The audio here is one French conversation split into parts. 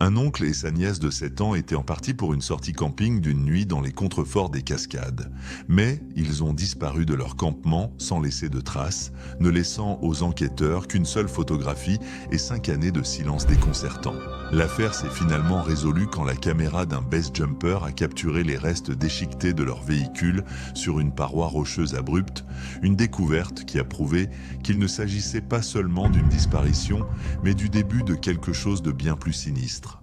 Un oncle et sa nièce de 7 ans étaient en partie pour une sortie camping d'une nuit dans les contreforts des Cascades. Mais ils ont disparu de leur campement sans laisser de traces, ne laissant aux enquêteurs qu'une seule photographie et 5 années de silence déconcertant. L'affaire s'est finalement résolue quand la caméra d'un base jumper a capturé les restes déchiquetés de leur véhicule sur une paroi rocheuse abrupte, une découverte qui a prouvé qu'il ne s'agissait pas seulement d'une disparition, mais du début de quelque chose de bien plus sinistre.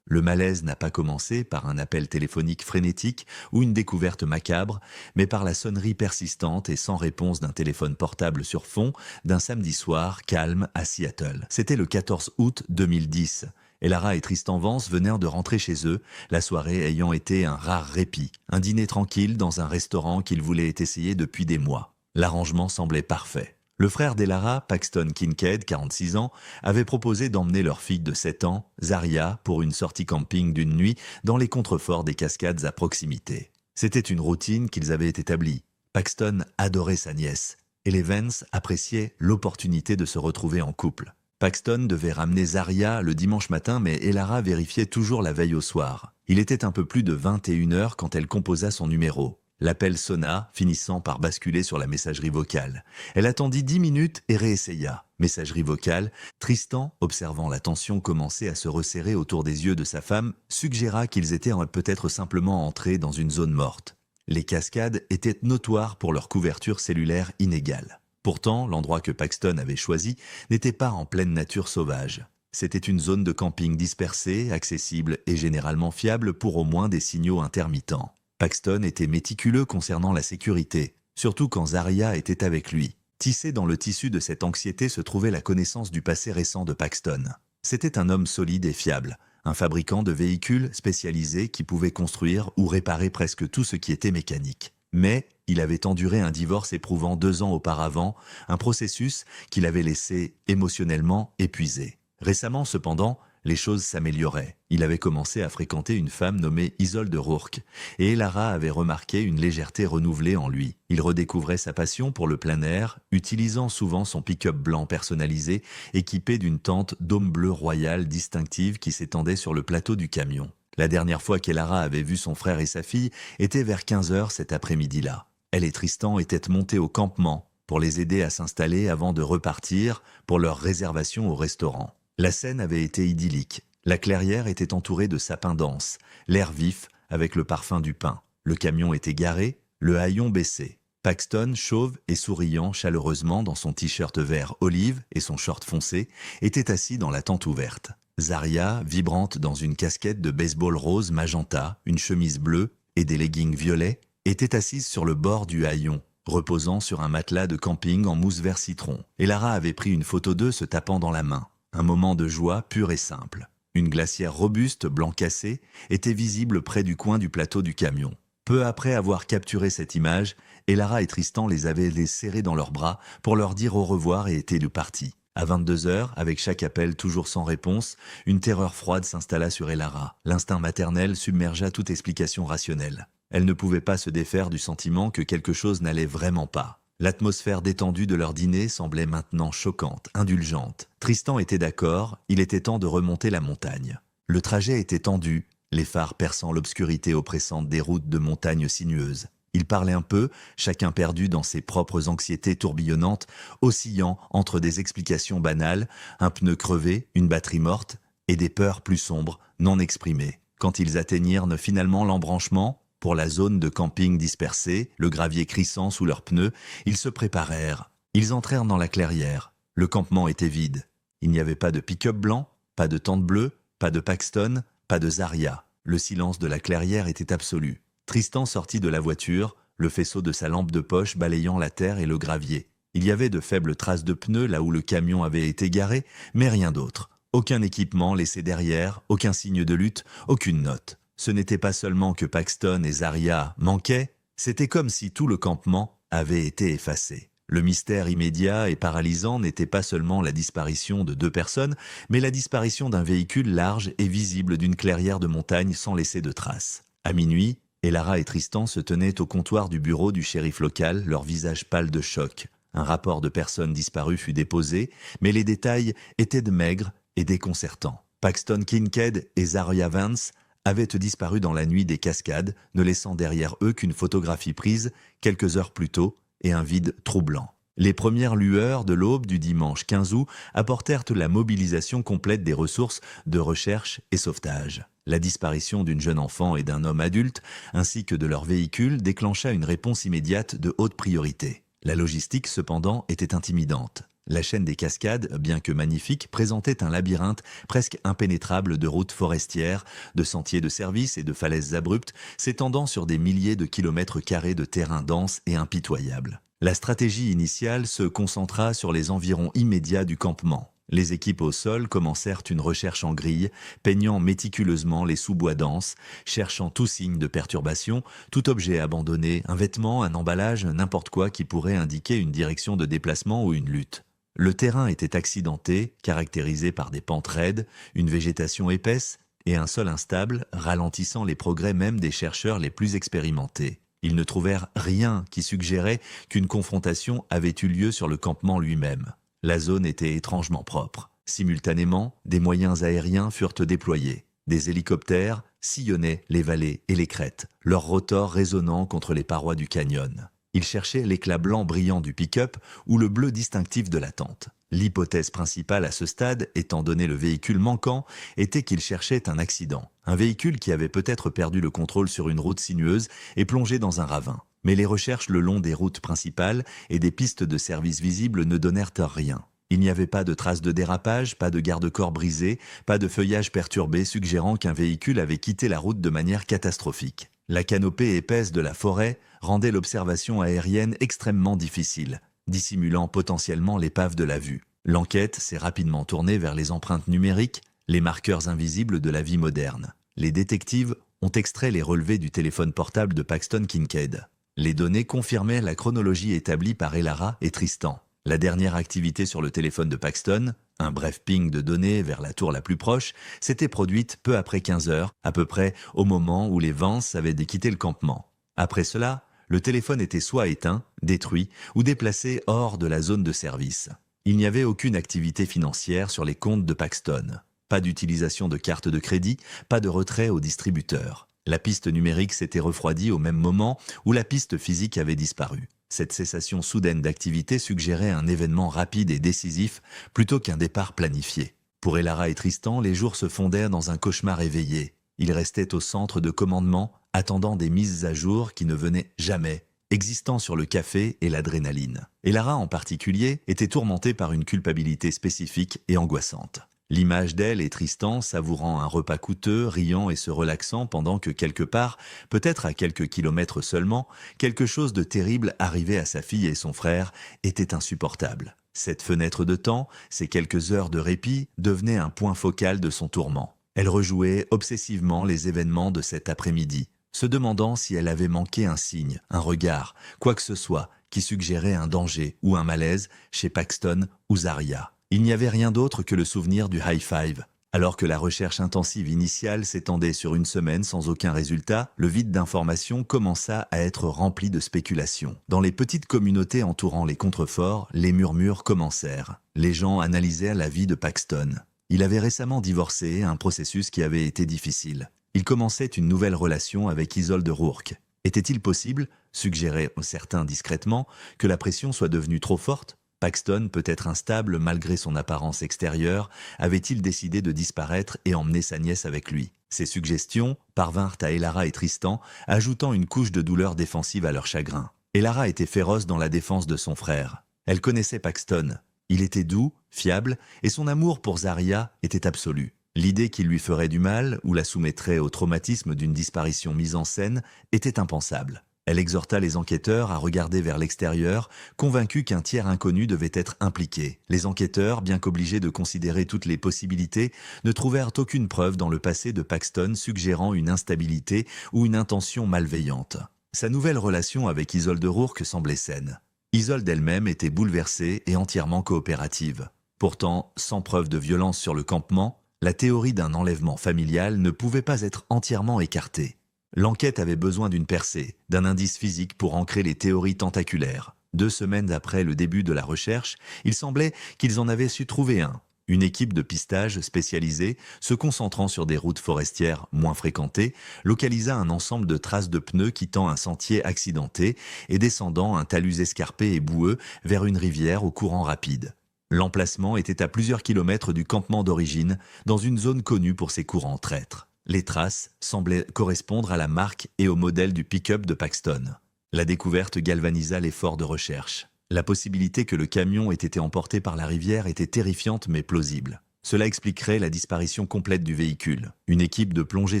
Le malaise n'a pas commencé par un appel téléphonique frénétique ou une découverte macabre, mais par la sonnerie persistante et sans réponse d'un téléphone portable sur fond d'un samedi soir calme à Seattle. C'était le 14 août 2010. Elara et Tristan Vance venaient de rentrer chez eux, la soirée ayant été un rare répit, un dîner tranquille dans un restaurant qu'ils voulaient essayer depuis des mois. L'arrangement semblait parfait. Le frère d'Elara, Paxton Kincaid, 46 ans, avait proposé d'emmener leur fille de 7 ans, Zaria, pour une sortie camping d'une nuit dans les contreforts des Cascades à proximité. C'était une routine qu'ils avaient établie. Paxton adorait sa nièce, et les Vance appréciaient l'opportunité de se retrouver en couple. Paxton devait ramener Zaria le dimanche matin, mais Elara vérifiait toujours la veille au soir. Il était un peu plus de 21h quand elle composa son numéro. L'appel sonna, finissant par basculer sur la messagerie vocale. Elle attendit 10 minutes et réessaya. Messagerie vocale, Tristan, observant la tension commencer à se resserrer autour des yeux de sa femme, suggéra qu'ils étaient peut-être simplement entrés dans une zone morte. Les cascades étaient notoires pour leur couverture cellulaire inégale. Pourtant, l'endroit que Paxton avait choisi n'était pas en pleine nature sauvage. C'était une zone de camping dispersée, accessible et généralement fiable pour au moins des signaux intermittents. Paxton était méticuleux concernant la sécurité, surtout quand Zaria était avec lui. Tissé dans le tissu de cette anxiété se trouvait la connaissance du passé récent de Paxton. C'était un homme solide et fiable, un fabricant de véhicules spécialisé qui pouvait construire ou réparer presque tout ce qui était mécanique. Mais il avait enduré un divorce éprouvant 2 ans auparavant, un processus qui l'avait laissé émotionnellement épuisé. Récemment, cependant, les choses s'amélioraient. Il avait commencé à fréquenter une femme nommée Isolde Rourke, et Elara avait remarqué une légèreté renouvelée en lui. Il redécouvrait sa passion pour le plein air, utilisant souvent son pick-up blanc personnalisé, équipé d'une tente dôme bleu royal distinctive qui s'étendait sur le plateau du camion. La dernière fois qu'Elara avait vu son frère et sa fille était vers 15h cet après-midi-là. Elle et Tristan étaient montés au campement pour les aider à s'installer avant de repartir pour leur réservation au restaurant. La scène avait été idyllique. La clairière était entourée de sapins denses, l'air vif avec le parfum du pin. Le camion était garé, le haillon baissé. Paxton, chauve et souriant chaleureusement dans son t-shirt vert olive et son short foncé, était assis dans la tente ouverte. Zaria, vibrante dans une casquette de baseball rose magenta, une chemise bleue et des leggings violets, était assise sur le bord du haillon, reposant sur un matelas de camping en mousse vert citron. Elara avait pris une photo d'eux se tapant dans la main. Un moment de joie pure et simple. Une glacière robuste, blanc cassé, était visible près du coin du plateau du camion. Peu après avoir capturé cette image, Elara et Tristan les avaient serrés dans leurs bras pour leur dire au revoir et étaient partis. À 22h, avec chaque appel toujours sans réponse, une terreur froide s'installa sur Elara. L'instinct maternel submergea toute explication rationnelle. Elle ne pouvait pas se défaire du sentiment que quelque chose n'allait vraiment pas. L'atmosphère détendue de leur dîner semblait maintenant choquante, indulgente. Tristan était d'accord, il était temps de remonter la montagne. Le trajet était tendu, les phares perçant l'obscurité oppressante des routes de montagnes sinueuses. Ils parlaient un peu, chacun perdu dans ses propres anxiétés tourbillonnantes, oscillant entre des explications banales, un pneu crevé, une batterie morte, et des peurs plus sombres, non exprimées. Quand ils atteignirent finalement l'embranchement, pour la zone de camping dispersée, le gravier crissant sous leurs pneus, ils se préparèrent. Ils entrèrent dans la clairière. Le campement était vide. Il n'y avait pas de pick-up blanc, pas de tente bleue, pas de Paxton, pas de Zaria. Le silence de la clairière était absolu. Tristan sortit de la voiture, le faisceau de sa lampe de poche balayant la terre et le gravier. Il y avait de faibles traces de pneus là où le camion avait été garé, mais rien d'autre. Aucun équipement laissé derrière, aucun signe de lutte, aucune note. Ce n'était pas seulement que Paxton et Zaria manquaient, c'était comme si tout le campement avait été effacé. Le mystère immédiat et paralysant n'était pas seulement la disparition de 2 personnes, mais la disparition d'un véhicule large et visible d'une clairière de montagne sans laisser de traces. À minuit, Elara et Tristan se tenaient au comptoir du bureau du shérif local, leurs visages pâles de choc. Un rapport de personnes disparues fut déposé, mais les détails étaient maigres et déconcertants. Paxton Kincaid et Zaria Vance avaient disparu dans la nuit des Cascades, ne laissant derrière eux qu'une photographie prise quelques heures plus tôt et un vide troublant. Les premières lueurs de l'aube du dimanche 15 août apportèrent la mobilisation complète des ressources de recherche et sauvetage. La disparition d'une jeune enfant et d'un homme adulte, ainsi que de leur véhicule, déclencha une réponse immédiate de haute priorité. La logistique, cependant, était intimidante. La chaîne des Cascades, bien que magnifique, présentait un labyrinthe presque impénétrable de routes forestières, de sentiers de service et de falaises abruptes, s'étendant sur des milliers de kilomètres carrés de terrain dense et impitoyable. La stratégie initiale se concentra sur les environs immédiats du campement. Les équipes au sol commencèrent une recherche en grille, peignant méticuleusement les sous-bois denses, cherchant tout signe de perturbation, tout objet abandonné, un vêtement, un emballage, n'importe quoi qui pourrait indiquer une direction de déplacement ou une lutte. Le terrain était accidenté, caractérisé par des pentes raides, une végétation épaisse et un sol instable, ralentissant les progrès même des chercheurs les plus expérimentés. Ils ne trouvèrent rien qui suggérait qu'une confrontation avait eu lieu sur le campement lui-même. La zone était étrangement propre. Simultanément, des moyens aériens furent déployés. Des hélicoptères sillonnaient les vallées et les crêtes, leurs rotors résonnant contre les parois du canyon. Ils cherchaient l'éclat blanc brillant du pick-up ou le bleu distinctif de la tente. L'hypothèse principale à ce stade, étant donné le véhicule manquant, était qu'ils cherchaient un accident. Un véhicule qui avait peut-être perdu le contrôle sur une route sinueuse et plongé dans un ravin. Mais les recherches le long des routes principales et des pistes de service visibles ne donnèrent rien. Il n'y avait pas de traces de dérapage, pas de garde-corps brisé, pas de feuillage perturbé suggérant qu'un véhicule avait quitté la route de manière catastrophique. La canopée épaisse de la forêt rendait l'observation aérienne extrêmement difficile, dissimulant potentiellement l'épave de la vue. L'enquête s'est rapidement tournée vers les empreintes numériques, les marqueurs invisibles de la vie moderne. Les détectives ont extrait les relevés du téléphone portable de Paxton Kincaid. Les données confirmaient la chronologie établie par Elara et Tristan. La dernière activité sur le téléphone de Paxton, un bref ping de données vers la tour la plus proche, s'était produite peu après 15 heures, à peu près au moment où les Vance avaient quitté le campement. Après cela, le téléphone était soit éteint, détruit ou déplacé hors de la zone de service. Il n'y avait aucune activité financière sur les comptes de Paxton. Pas d'utilisation de carte de crédit, pas de retrait au distributeur. La piste numérique s'était refroidie au même moment où la piste physique avait disparu. Cette cessation soudaine d'activité suggérait un événement rapide et décisif plutôt qu'un départ planifié. Pour Elara et Tristan, les jours se fondèrent dans un cauchemar éveillé. Ils restaient au centre de commandement, attendant des mises à jour qui ne venaient jamais, existant sur le café et l'adrénaline. Elara en particulier était tourmentée par une culpabilité spécifique et angoissante. L'image d'elle et Tristan savourant un repas coûteux, riant et se relaxant pendant que quelque part, peut-être à quelques kilomètres seulement, quelque chose de terrible arrivait à sa fille et son frère était insupportable. Cette fenêtre de temps, ces quelques heures de répit, devenaient un point focal de son tourment. Elle rejouait obsessivement les événements de cet après-midi, se demandant si elle avait manqué un signe, un regard, quoi que ce soit, qui suggérait un danger ou un malaise chez Paxton ou Zaria. Il n'y avait rien d'autre que le souvenir du high five. Alors que la recherche intensive initiale s'étendait sur une semaine sans aucun résultat, le vide d'informations commença à être rempli de spéculations. Dans les petites communautés entourant les contreforts, les murmures commencèrent. Les gens analysèrent la vie de Paxton. Il avait récemment divorcé, un processus qui avait été difficile. Il commençait une nouvelle relation avec Isolde Rourke. Était-il possible, suggéraient certains discrètement, que la pression soit devenue trop forte ? Paxton, peut-être instable malgré son apparence extérieure, avait-il décidé de disparaître et emmener sa nièce avec lui? Ces suggestions parvinrent à Elara et Tristan, ajoutant une couche de douleur défensive à leur chagrin. Elara était féroce dans la défense de son frère. Elle connaissait Paxton. Il était doux, fiable, et son amour pour Zaria était absolu. L'idée qu'il lui ferait du mal ou la soumettrait au traumatisme d'une disparition mise en scène était impensable. Elle exhorta les enquêteurs à regarder vers l'extérieur, convaincus qu'un tiers inconnu devait être impliqué. Les enquêteurs, bien qu'obligés de considérer toutes les possibilités, ne trouvèrent aucune preuve dans le passé de Paxton suggérant une instabilité ou une intention malveillante. Sa nouvelle relation avec Isolde Rourke semblait saine. Isolde elle-même était bouleversée et entièrement coopérative. Pourtant, sans preuve de violence sur le campement, la théorie d'un enlèvement familial ne pouvait pas être entièrement écartée. L'enquête avait besoin d'une percée, d'un indice physique pour ancrer les théories tentaculaires. 2 semaines après le début de la recherche, il semblait qu'ils en avaient su trouver un. Une équipe de pistage spécialisée, se concentrant sur des routes forestières moins fréquentées, localisa un ensemble de traces de pneus quittant un sentier accidenté et descendant un talus escarpé et boueux vers une rivière au courant rapide. L'emplacement était à plusieurs kilomètres du campement d'origine, dans une zone connue pour ses courants traîtres. Les traces semblaient correspondre à la marque et au modèle du pick-up de Paxton. La découverte galvanisa l'effort de recherche. La possibilité que le camion ait été emporté par la rivière était terrifiante mais plausible. Cela expliquerait la disparition complète du véhicule. Une équipe de plongée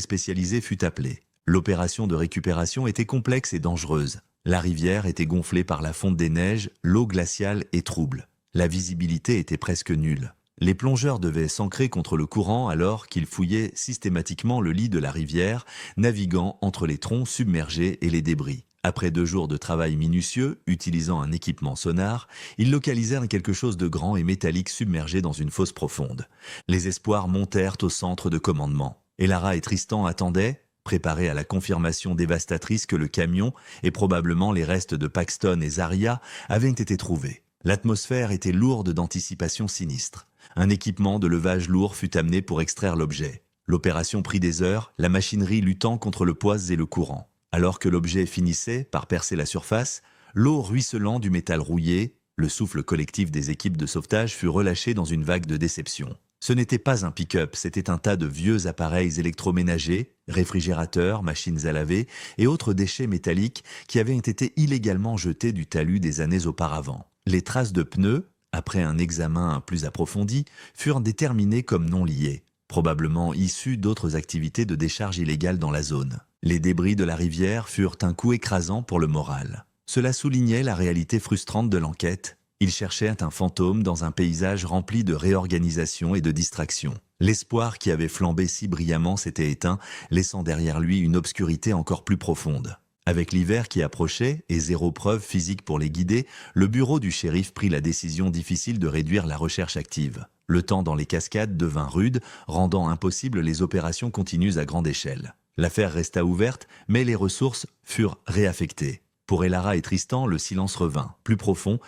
spécialisée fut appelée. L'opération de récupération était complexe et dangereuse. La rivière était gonflée par la fonte des neiges, l'eau glaciale et trouble. La visibilité était presque nulle. Les plongeurs devaient s'ancrer contre le courant alors qu'ils fouillaient systématiquement le lit de la rivière, naviguant entre les troncs submergés et les débris. Après 2 jours de travail minutieux, utilisant un équipement sonar, ils localisèrent quelque chose de grand et métallique submergé dans une fosse profonde. Les espoirs montèrent au centre de commandement. Elara et Tristan attendaient, préparés à la confirmation dévastatrice que le camion et probablement les restes de Paxton et Zarya avaient été trouvés. L'atmosphère était lourde d'anticipation sinistre. Un équipement de levage lourd fut amené pour extraire l'objet. L'opération prit des heures, la machinerie luttant contre le poids et le courant. Alors que l'objet finissait par percer la surface, l'eau ruisselant du métal rouillé, le souffle collectif des équipes de sauvetage fut relâché dans une vague de déception. Ce n'était pas un pick-up, c'était un tas de vieux appareils électroménagers, réfrigérateurs, machines à laver et autres déchets métalliques qui avaient été illégalement jetés du talus des années auparavant. Les traces de pneus, après un examen plus approfondi, furent déterminées comme non liées, probablement issues d'autres activités de décharge illégale dans la zone. Les débris de la rivière furent un coup écrasant pour le moral. Cela soulignait la réalité frustrante de l'enquête. Ils cherchaient un fantôme dans un paysage rempli de réorganisation et de distractions. L'espoir qui avait flambé si brillamment s'était éteint, laissant derrière lui une obscurité encore plus profonde. Avec l'hiver qui approchait et 0 preuve physique pour les guider, le bureau du shérif prit la décision difficile de réduire la recherche active. Le temps dans les cascades devint rude, rendant impossible les opérations continues à grande échelle. L'affaire resta ouverte, mais les ressources furent réaffectées. Pour Elara et Tristan, le silence revint, plus profond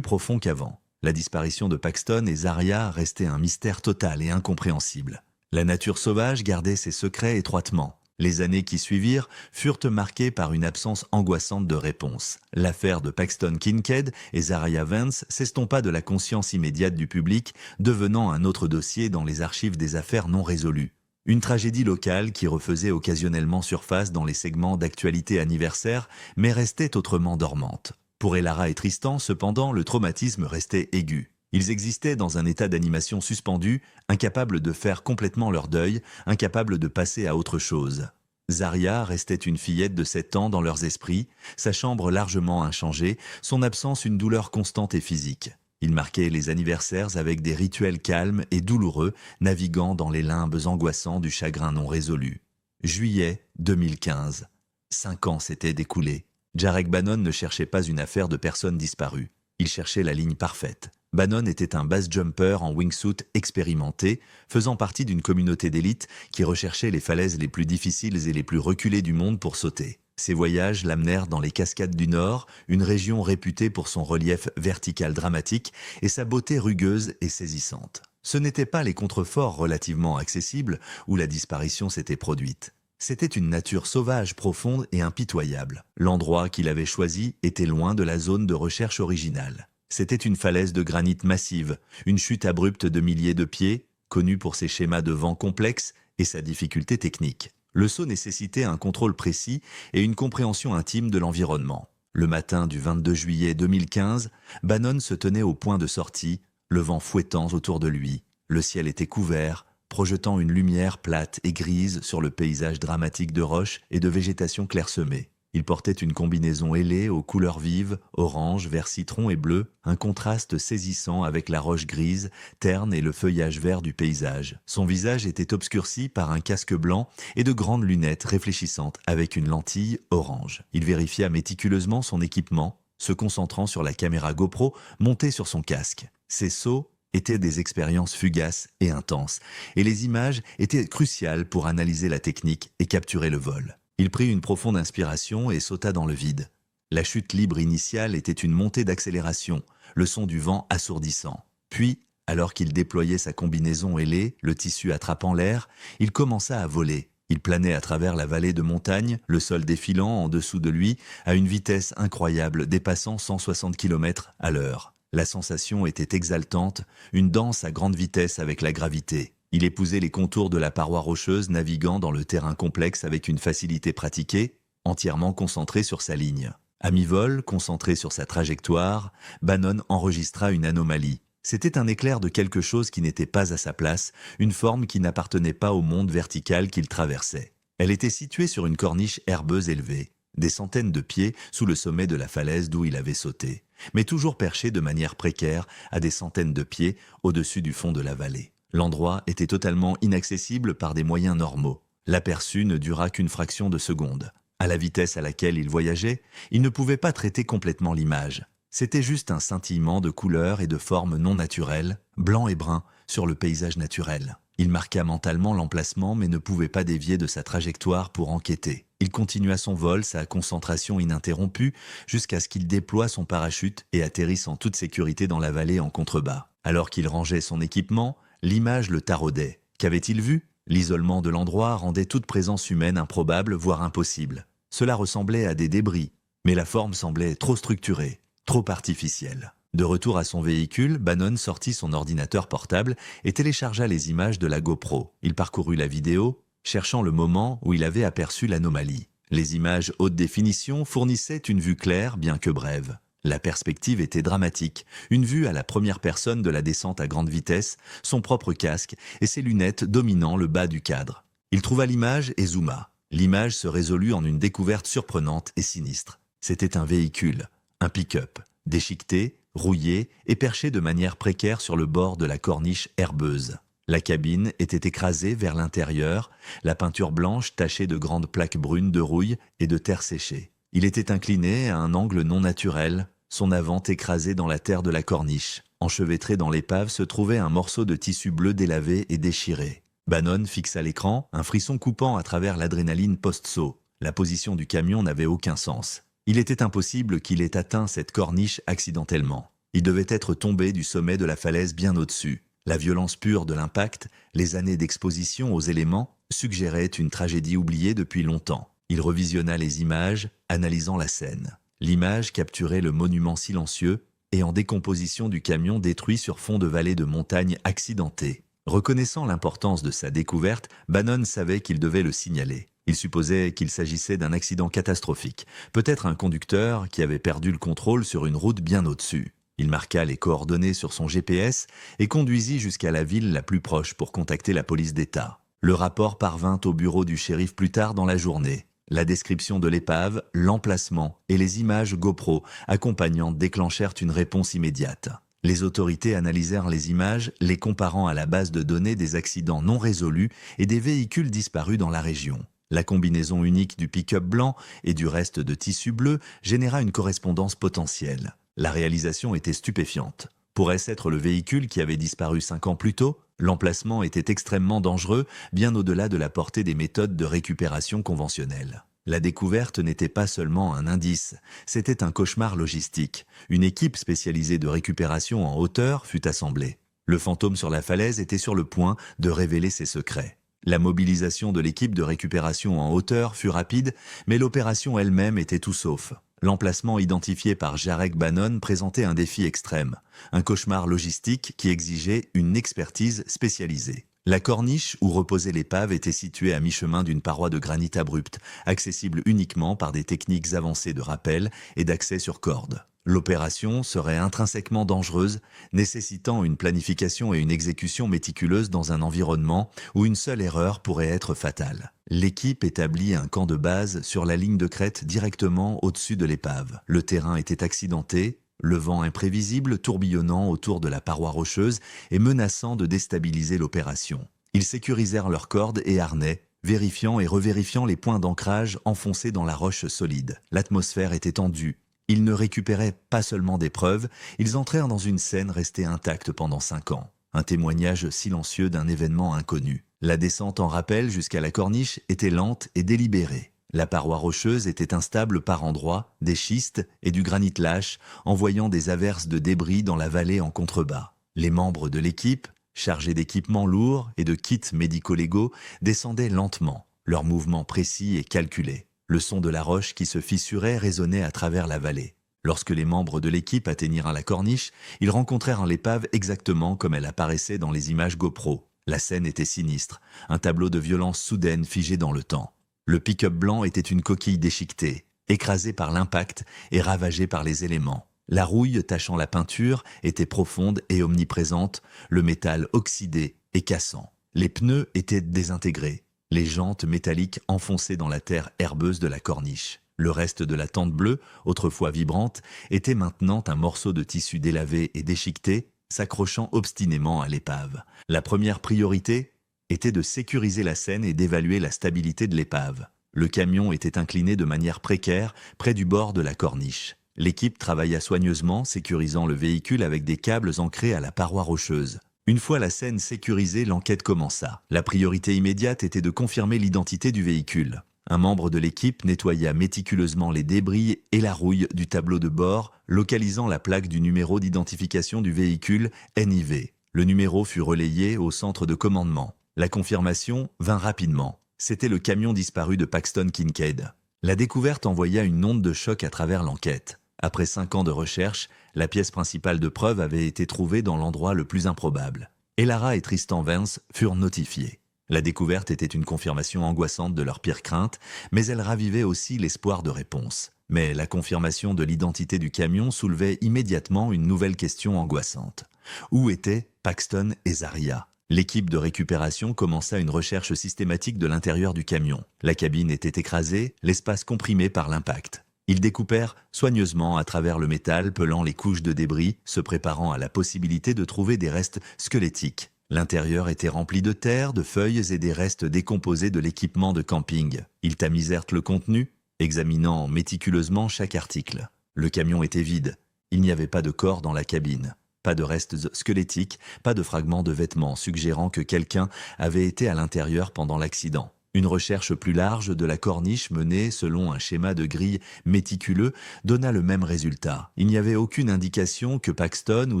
qu'avant. La disparition de Paxton et Zarya restait un mystère total et incompréhensible. La nature sauvage gardait ses secrets étroitement. Les années qui suivirent furent marquées par une absence angoissante de réponse. L'affaire de Paxton Kincaid et Zarya Vance s'estompa de la conscience immédiate du public, devenant un autre dossier dans les archives des affaires non résolues. Une tragédie locale qui refaisait occasionnellement surface dans les segments d'actualité anniversaire, mais restait autrement dormante. Pour Elara et Tristan, cependant, le traumatisme restait aigu. Ils existaient dans un état d'animation suspendu, incapables de faire complètement leur deuil, incapables de passer à autre chose. Zarya restait une fillette de 7 ans dans leurs esprits, sa chambre largement inchangée, son absence une douleur constante et physique. Ils marquaient les anniversaires avec des rituels calmes et douloureux, naviguant dans les limbes angoissants du chagrin non résolu. Juillet 2015. 5 ans s'étaient découlés. Jarek Bannon ne cherchait pas une affaire de personnes disparues. Il cherchait la ligne parfaite. Bannon était un base jumper en wingsuit expérimenté, faisant partie d'une communauté d'élite qui recherchait les falaises les plus difficiles et les plus reculées du monde pour sauter. Ses voyages l'amenèrent dans les Cascades du Nord, une région réputée pour son relief vertical dramatique et sa beauté rugueuse et saisissante. Ce n'étaient pas les contreforts relativement accessibles où la disparition s'était produite. C'était une nature sauvage profonde et impitoyable. L'endroit qu'il avait choisi était loin de la zone de recherche originale. C'était une falaise de granit massive, une chute abrupte de milliers de pieds, connue pour ses schémas de vent complexes et sa difficulté technique. Le saut nécessitait un contrôle précis et une compréhension intime de l'environnement. Le matin du 22 juillet 2015, Bannon se tenait au point de sortie, le vent fouettant autour de lui. Le ciel était couvert, projetant une lumière plate et grise sur le paysage dramatique de roches et de végétation clairsemée. Il portait une combinaison ailée aux couleurs vives, orange, vert citron et bleu, un contraste saisissant avec la roche grise, terne et le feuillage vert du paysage. Son visage était obscurci par un casque blanc et de grandes lunettes réfléchissantes avec une lentille orange. Il vérifia méticuleusement son équipement, se concentrant sur la caméra GoPro montée sur son casque. Ses sauts étaient des expériences fugaces et intenses, et les images étaient cruciales pour analyser la technique et capturer le vol. Il prit une profonde inspiration et sauta dans le vide. La chute libre initiale était une montée d'accélération, le son du vent assourdissant. Puis, alors qu'il déployait sa combinaison ailée, le tissu attrapant l'air, il commença à voler. Il planait à travers la vallée de montagne, le sol défilant en dessous de lui, à une vitesse incroyable dépassant 160 km à l'heure. La sensation était exaltante, une danse à grande vitesse avec la gravité. Il épousait les contours de la paroi rocheuse, naviguant dans le terrain complexe avec une facilité pratiquée, entièrement concentré sur sa ligne. À mi-vol, concentré sur sa trajectoire, Bannon enregistra une anomalie. C'était un éclair de quelque chose qui n'était pas à sa place, une forme qui n'appartenait pas au monde vertical qu'il traversait. Elle était située sur une corniche herbeuse élevée, des centaines de pieds sous le sommet de la falaise d'où il avait sauté, mais toujours perché de manière précaire à des centaines de pieds au-dessus du fond de la vallée. L'endroit était totalement inaccessible par des moyens normaux. L'aperçu ne dura qu'une fraction de seconde. À la vitesse à laquelle il voyageait, il ne pouvait pas traiter complètement l'image. C'était juste un scintillement de couleurs et de formes non naturelles, blanc et brun, sur le paysage naturel. Il marqua mentalement l'emplacement mais ne pouvait pas dévier de sa trajectoire pour enquêter. Il continua son vol, sa concentration ininterrompue, jusqu'à ce qu'il déploie son parachute et atterrisse en toute sécurité dans la vallée en contrebas. Alors qu'il rangeait son équipement, l'image le taraudait. Qu'avait-il vu ? L'isolement de l'endroit rendait toute présence humaine improbable, voire impossible. Cela ressemblait à des débris, mais la forme semblait trop structurée, trop artificielle. De retour à son véhicule, Bannon sortit son ordinateur portable et téléchargea les images de la GoPro. Il parcourut la vidéo, cherchant le moment où il avait aperçu l'anomalie. Les images haute définition fournissaient une vue claire, bien que brève. La perspective était dramatique, une vue à la première personne de la descente à grande vitesse, son propre casque et ses lunettes dominant le bas du cadre. Il trouva l'image et zooma. L'image se résolut en une découverte surprenante et sinistre. C'était un véhicule, un pick-up, déchiqueté, rouillé et perché de manière précaire sur le bord de la corniche herbeuse. La cabine était écrasée vers l'intérieur, la peinture blanche tachée de grandes plaques brunes de rouille et de terre séchée. Il était incliné à un angle non naturel, son avant écrasé dans la terre de la corniche. Enchevêtré dans l'épave se trouvait un morceau de tissu bleu délavé et déchiré. Bannon fixa l'écran, un frisson coupant à travers l'adrénaline post-saut. La position du camion n'avait aucun sens. Il était impossible qu'il ait atteint cette corniche accidentellement. Il devait être tombé du sommet de la falaise bien au-dessus. La violence pure de l'impact, les années d'exposition aux éléments, suggéraient une tragédie oubliée depuis longtemps. Il revisionna les images, analysant la scène. L'image capturait le monument silencieux et en décomposition du camion détruit sur fond de vallée de montagne accidentée. Reconnaissant l'importance de sa découverte, Bannon savait qu'il devait le signaler. Il supposait qu'il s'agissait d'un accident catastrophique, peut-être un conducteur qui avait perdu le contrôle sur une route bien au-dessus. Il marqua les coordonnées sur son GPS et conduisit jusqu'à la ville la plus proche pour contacter la police d'État. Le rapport parvint au bureau du shérif plus tard dans la journée. La description de l'épave, l'emplacement et les images GoPro accompagnantes déclenchèrent une réponse immédiate. Les autorités analysèrent les images, les comparant à la base de données des accidents non résolus et des véhicules disparus dans la région. La combinaison unique du pick-up blanc et du reste de tissu bleu généra une correspondance potentielle. La réalisation était stupéfiante. Pourrait-ce être le véhicule qui avait disparu 5 ans plus tôt ? L'emplacement était extrêmement dangereux, bien au-delà de la portée des méthodes de récupération conventionnelles. La découverte n'était pas seulement un indice, c'était un cauchemar logistique. Une équipe spécialisée de récupération en hauteur fut assemblée. Le fantôme sur la falaise était sur le point de révéler ses secrets. La mobilisation de l'équipe de récupération en hauteur fut rapide, mais l'opération elle-même était tout sauf. L'emplacement identifié par Jarek Bannon présentait un défi extrême, un cauchemar logistique qui exigeait une expertise spécialisée. La corniche où reposait l'épave était située à mi-chemin d'une paroi de granit abrupte, accessible uniquement par des techniques avancées de rappel et d'accès sur corde. L'opération serait intrinsèquement dangereuse, nécessitant une planification et une exécution méticuleuse dans un environnement où une seule erreur pourrait être fatale. L'équipe établit un camp de base sur la ligne de crête directement au-dessus de l'épave. Le terrain était accidenté, le vent imprévisible tourbillonnant autour de la paroi rocheuse et menaçant de déstabiliser l'opération. Ils sécurisèrent leurs cordes et harnais, vérifiant et revérifiant les points d'ancrage enfoncés dans la roche solide. L'atmosphère était tendue. Ils ne récupéraient pas seulement des preuves, ils entrèrent dans une scène restée intacte pendant 5 ans. Un témoignage silencieux d'un événement inconnu. La descente en rappel jusqu'à la corniche était lente et délibérée. La paroi rocheuse était instable par endroits, des schistes et du granit lâche, envoyant des averses de débris dans la vallée en contrebas. Les membres de l'équipe, chargés d'équipements lourds et de kits médico-légaux, descendaient lentement, leurs mouvements précis et calculés. Le son de la roche qui se fissurait résonnait à travers la vallée. Lorsque les membres de l'équipe atteignirent la corniche, ils rencontrèrent l'épave exactement comme elle apparaissait dans les images GoPro. La scène était sinistre, un tableau de violence soudaine figé dans le temps. Le pick-up blanc était une coquille déchiquetée, écrasée par l'impact et ravagée par les éléments. La rouille tachant la peinture était profonde et omniprésente, le métal oxydé et cassant. Les pneus étaient désintégrés, les jantes métalliques enfoncées dans la terre herbeuse de la corniche. Le reste de la tente bleue, autrefois vibrante, était maintenant un morceau de tissu délavé et déchiqueté, s'accrochant obstinément à l'épave. La première priorité était de sécuriser la scène et d'évaluer la stabilité de l'épave. Le camion était incliné de manière précaire près du bord de la corniche. L'équipe travailla soigneusement, sécurisant le véhicule avec des câbles ancrés à la paroi rocheuse. Une fois la scène sécurisée, l'enquête commença. La priorité immédiate était de confirmer l'identité du véhicule. Un membre de l'équipe nettoya méticuleusement les débris et la rouille du tableau de bord, localisant la plaque du numéro d'identification du véhicule NIV. Le numéro fut relayé au centre de commandement. La confirmation vint rapidement. C'était le camion disparu de Paxton Kincaid. La découverte envoya une onde de choc à travers l'enquête. Après 5 ans de recherche, la pièce principale de preuve avait été trouvée dans l'endroit le plus improbable. Elara et Tristan Vance furent notifiés. La découverte était une confirmation angoissante de leur pire crainte, mais elle ravivait aussi l'espoir de réponse. Mais la confirmation de l'identité du camion soulevait immédiatement une nouvelle question angoissante. Où étaient Paxton et Zaria ? L'équipe de récupération commença une recherche systématique de l'intérieur du camion. La cabine était écrasée, l'espace comprimé par l'impact. Ils découpèrent soigneusement à travers le métal, pelant les couches de débris, se préparant à la possibilité de trouver des restes squelettiques. L'intérieur était rempli de terre, de feuilles et des restes décomposés de l'équipement de camping. Ils tamisèrent le contenu, examinant méticuleusement chaque article. Le camion était vide. Il n'y avait pas de corps dans la cabine. Pas de restes squelettiques, pas de fragments de vêtements suggérant que quelqu'un avait été à l'intérieur pendant l'accident. Une recherche plus large de la corniche menée selon un schéma de grille méticuleux donna le même résultat. Il n'y avait aucune indication que Paxton ou